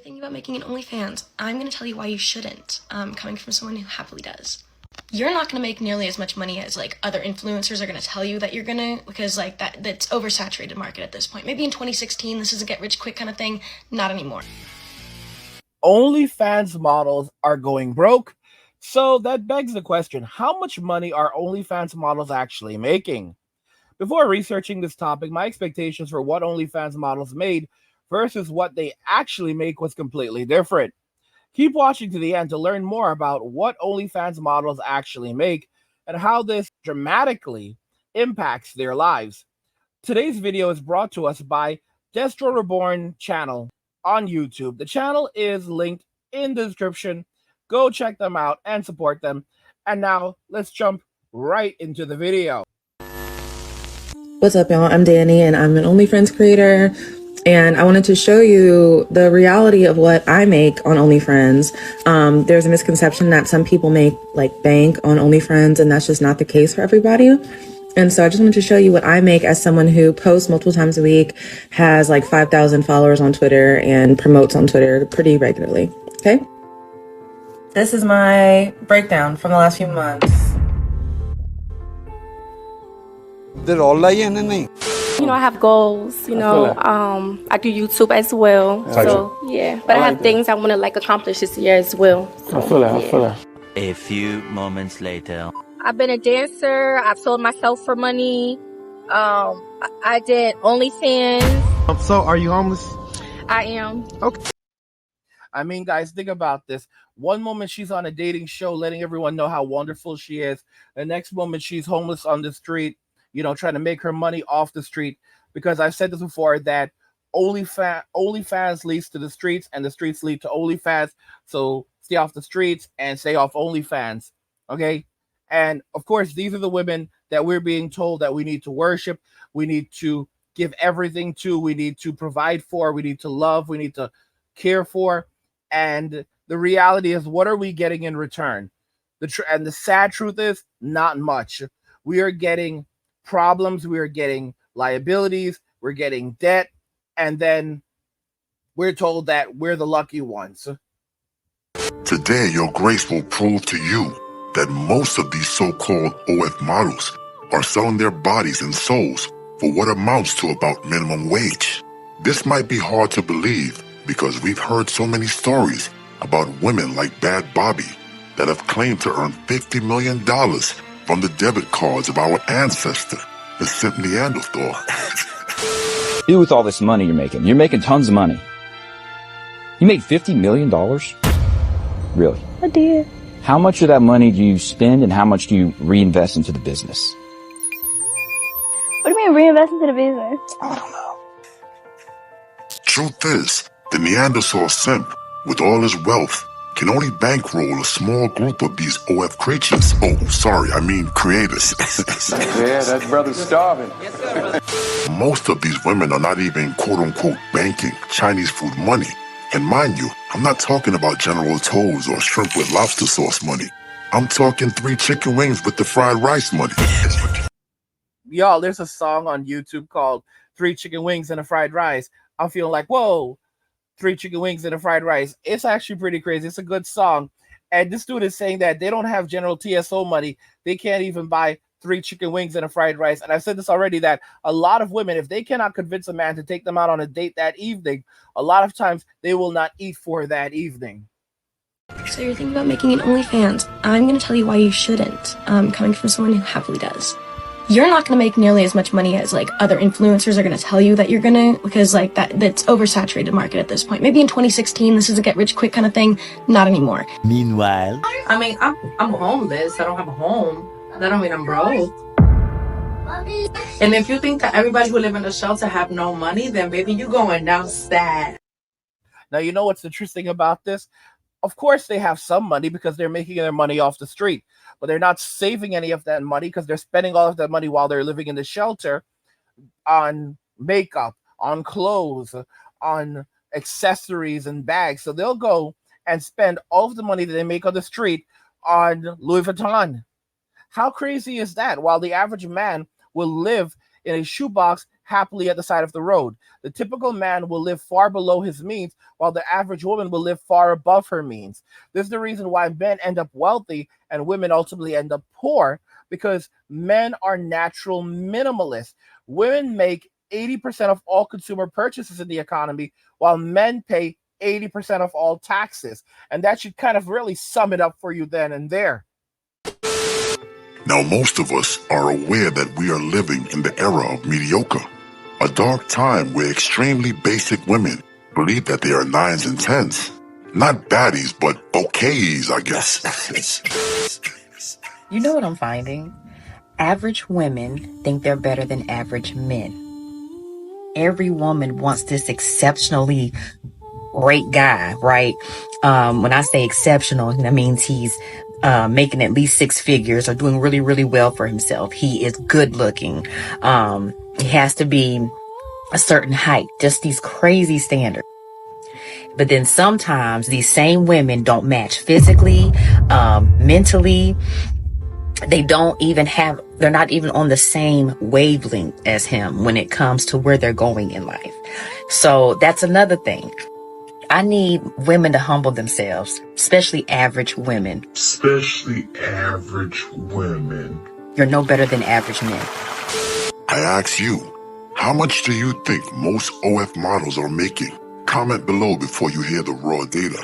thinking about making an OnlyFans, I'm going to tell you why you shouldn't, coming from someone who happily does. You're not going to make nearly as much money as like other influencers are going to tell you that you're going to, because like that's oversaturated market at this point. Maybe in 2016 this is a get rich quick kind of thing, not anymore. OnlyFans models are going broke. So that begs the question, how much money are OnlyFans models actually making? Before researching this topic, my expectations for what OnlyFans models made versus what they actually make was completely different. Keep watching to the end to learn more about what OnlyFans models actually make and how this dramatically impacts their lives. Today's video is brought to us by Destro Reborn channel on YouTube. The channel is linked in the description. Go check them out and support them. And now let's jump right into the video. What's up, y'all? I'm Danny and I'm an OnlyFans creator. And I wanted to show you the reality of what I make on OnlyFans. There's a misconception that some people make like bank on OnlyFans, and that's just not the case for everybody. And so I just wanted to show you what I make as someone who posts multiple times a week, has like 5,000 followers on Twitter, and promotes on Twitter pretty regularly. Okay? This is my breakdown from the last few months. You know, I have goals, you know, I do YouTube as well. So, yeah. But I have things I want to like accomplish this year as well. So, I feel that. A few moments later. I've been a dancer. I've sold myself for money. I did OnlyFans. So, are you homeless? I am. Okay. I mean, guys, think about this. One moment she's on a dating show letting everyone know how wonderful she is. The next moment she's homeless on the street, you know, trying to make her money off the street. Because I've said this before, that OnlyFans leads to the streets and the streets lead to OnlyFans. So stay off the streets and stay off OnlyFans. Okay? And of course, these are the women that we're being told that we need to worship. We need to give everything to. We need to provide for. We need to love. We need to care for. And the reality is, what are we getting in return? And the sad truth is, not much. We are getting problems, we are getting liabilities, we're getting debt, and then we're told that we're the lucky ones. Today, your grace will prove to you that most of these so-called OF models are selling their bodies and souls for what amounts to about minimum wage. This might be hard to believe because we've heard so many stories about women like Bad Bobby that have claimed to earn $50 million from the debit cards of our ancestor, the Simp Neanderthal. Do with all this money you're making? You're making tons of money. You made $50 million? Really? I did. How much of that money do you spend and how much do you reinvest into the business? What do you mean reinvest into the business? I don't know. Truth is, the Neanderthal simp, with all his wealth, can only bankroll a small group of these OF creatures. Oh, sorry, I mean creators. Yeah, that brother's starving. Most of these women are not even quote-unquote banking Chinese food money. And mind you, I'm not talking about General Tso's or shrimp with lobster sauce money. I'm talking 3 chicken wings with the fried rice money. Y'all, there's a song on YouTube called 3 chicken wings and a fried rice. I'm feeling like, whoa, 3 chicken wings and a fried rice. It's actually pretty crazy. It's a good song. And this dude is saying that they don't have General TSO money. They can't even buy 3 chicken wings and a fried rice. And I've said this already, that a lot of women, if they cannot convince a man to take them out on a date that evening, a lot of times they will not eat for that evening. So you're thinking about making an OnlyFans, I'm going to tell you why you shouldn't, coming from someone who happily does. You're not going to make nearly as much money as like other influencers are going to tell you that you're going to, because like that's oversaturated market at this point. Maybe in 2016 this is a get rich quick kind of thing, not anymore. Meanwhile, I mean, I'm homeless. I don't have a home. That don't mean I'm broke. And if you think that everybody who live in a shelter have no money, then baby, you going down sad. Now, you know what's interesting about this? Of course, they have some money because they're making their money off the street, but they're not saving any of that money because they're spending all of that money while they're living in the shelter on makeup, on clothes, on accessories and bags. So they'll go and spend all of the money that they make on the street on Louis Vuitton. How crazy is that? While the average man will live in a shoebox happily at the side of the road. The typical man will live far below his means, while the average woman will live far above her means. This is the reason why men end up wealthy and women ultimately end up poor, because men are natural minimalists. Women make 80% of all consumer purchases in the economy, while men pay 80% of all taxes. And that should kind of really sum it up for you then and there. Now, most of us are aware that we are living in the era of mediocre, a dark time where extremely basic women believe that they are 9s and 10s. Not baddies, but okays, I guess. You know what I'm finding? Average women think they're better than average men. Every woman wants this exceptionally great guy, right? When I say exceptional, that means he's making at least 6 figures or doing really, really well for himself. He is good looking. He has to be a certain height, just these crazy standards. But then sometimes these same women don't match physically, mentally. They're not even on the same wavelength as him when it comes to where they're going in life. So that's another thing. I need women to humble themselves, especially average women. You're no better than average men. I ask you, how much do you think most OF models are making? Comment below before you hear the raw data.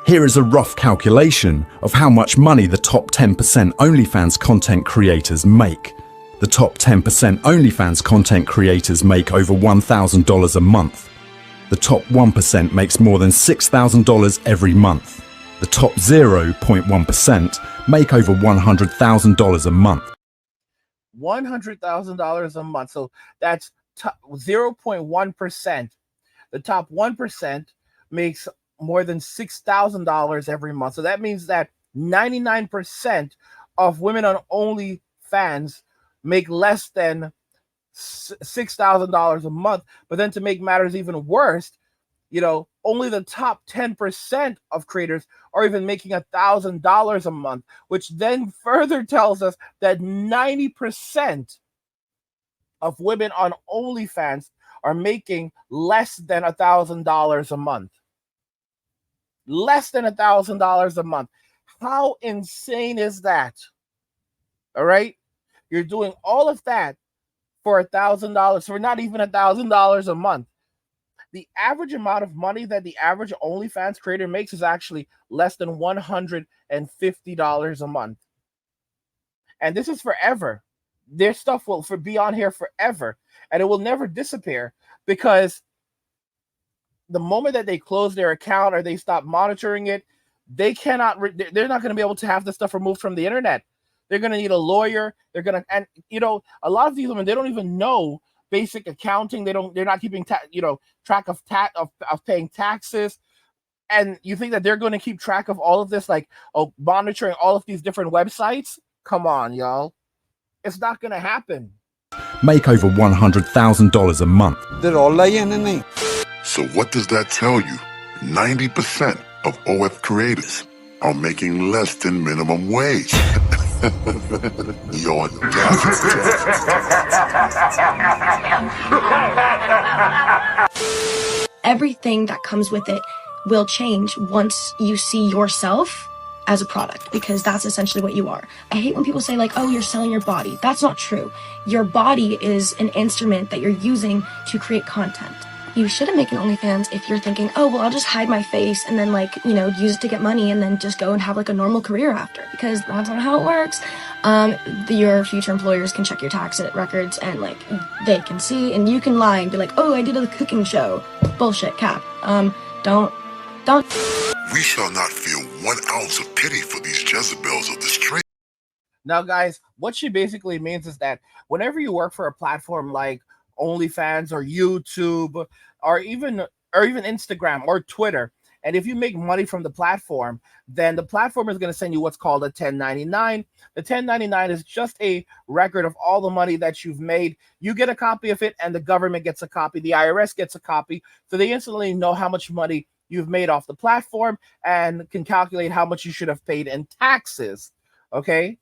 Here is a rough calculation of how much money the top 10% OnlyFans content creators make. The top 10% OnlyFans content creators make over $1,000 a month. The top 1% makes more than $6,000 every month. The top 0.1% make over $100,000 a month. $100,000 a month. So that's 0.1%. The top 1% makes more than $6,000 every month. So that means that 99% of women on OnlyFans make less than $6,000 a month. But then to make matters even worse, only the top 10% of creators are even making $1,000 a month, which then further tells us that 90% of women on OnlyFans are making less than $1,000 a month. Less than $1,000 a month. How insane is that? All right? You're doing all of that for $1,000, for not even $1,000 a month. The average amount of money that the average OnlyFans creator makes is actually less than $150 a month. And this is forever. Their stuff will be on here forever, and it will never disappear, because the moment that they close their account or they stop monitoring it, they're not going to be able to have this stuff removed from the internet. They're going to need a lawyer. A lot of these women, they don't even know basic accounting. They're not keeping track of paying taxes. And you think that they're going to keep track of all of this, monitoring all of these different websites? Come on, y'all. It's not going to happen. Make over $100,000 a month. So what does that tell you? 90% of OF creators are making less than minimum wage. You're Everything that comes with it will change once you see yourself as a product, because that's essentially what you are. I hate when people say oh, you're selling your body. That's not true. Your body is an instrument that you're using to create content. You shouldn't make an OnlyFans if you're thinking, oh, well, I'll just hide my face and then use it to get money and then just go and have a normal career after, because that's not how it works. Your future employers can check your tax records and they can see, and you can lie and be oh, I did a cooking show. Bullshit, cap. Don't. We shall not feel 1 ounce of pity for these Jezebels of the street. Now, guys, what she basically means is that whenever you work for a platform like OnlyFans or YouTube or even Instagram or Twitter, and if you make money from the platform, then the platform is going to send you what's called a 1099. The 1099 is just a record of all the money that you've made. You get a copy of it, and the government gets a copy. The IRS gets a copy. So they instantly know how much money you've made off the platform and can calculate how much you should have paid in taxes. Okay?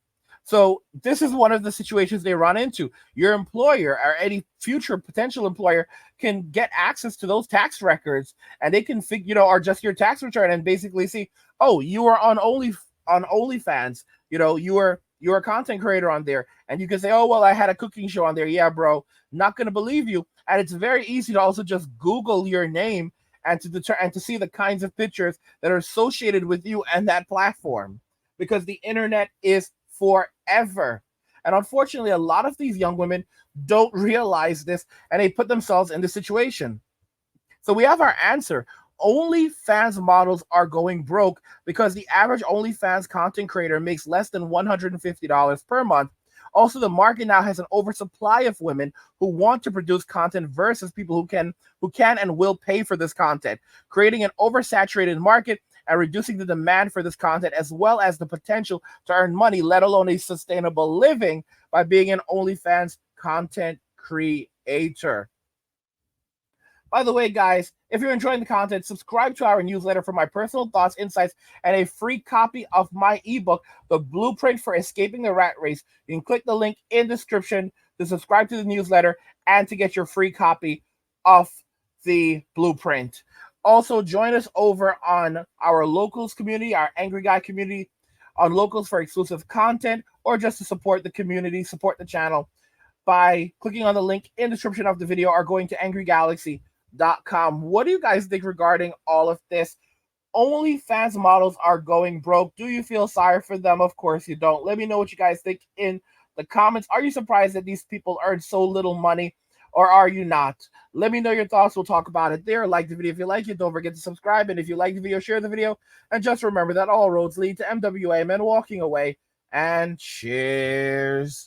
So this is one of the situations they run into. Your employer or any future potential employer can get access to those tax records, and they can or just your tax return, and basically see, oh, you are on OnlyFans. You are a content creator on there, and you can say, oh well, I had a cooking show on there. Yeah, bro, not gonna believe you. And it's very easy to also just Google your name and to see the kinds of pictures that are associated with you and that platform, because the internet is forever. And unfortunately, a lot of these young women don't realize this, and they put themselves in this situation. So we have our answer. OnlyFans models are going broke because the average OnlyFans content creator makes less than $150 per month. Also, the market now has an oversupply of women who want to produce content versus people who can and will pay for this content, creating an oversaturated market and reducing the demand for this content, as well as the potential to earn money, let alone a sustainable living, by being an OnlyFans content creator. By the way, guys, if you're enjoying the content, subscribe to our newsletter for my personal thoughts, insights, and a free copy of my ebook, The Blueprint for Escaping the Rat Race. You can click the link in the description to subscribe to the newsletter and to get your free copy of the blueprint. Also, join us over on our Locals community, our Angry Guy community, on Locals for exclusive content, or just to support the community, support the channel, by clicking on the link in the description of the video or going to angrygalaxy.com. What do you guys think regarding all of this? OnlyFans models are going broke. Do you feel sorry for them? Of course you don't. Let me know what you guys think in the comments. Are you surprised that these people earn so little money, or are you not? Let me know your thoughts. We'll talk about it there. Like the video if you like it. Don't forget to subscribe. And if you like the video, share the video. And just remember that all roads lead to MWA Men walking away. And cheers.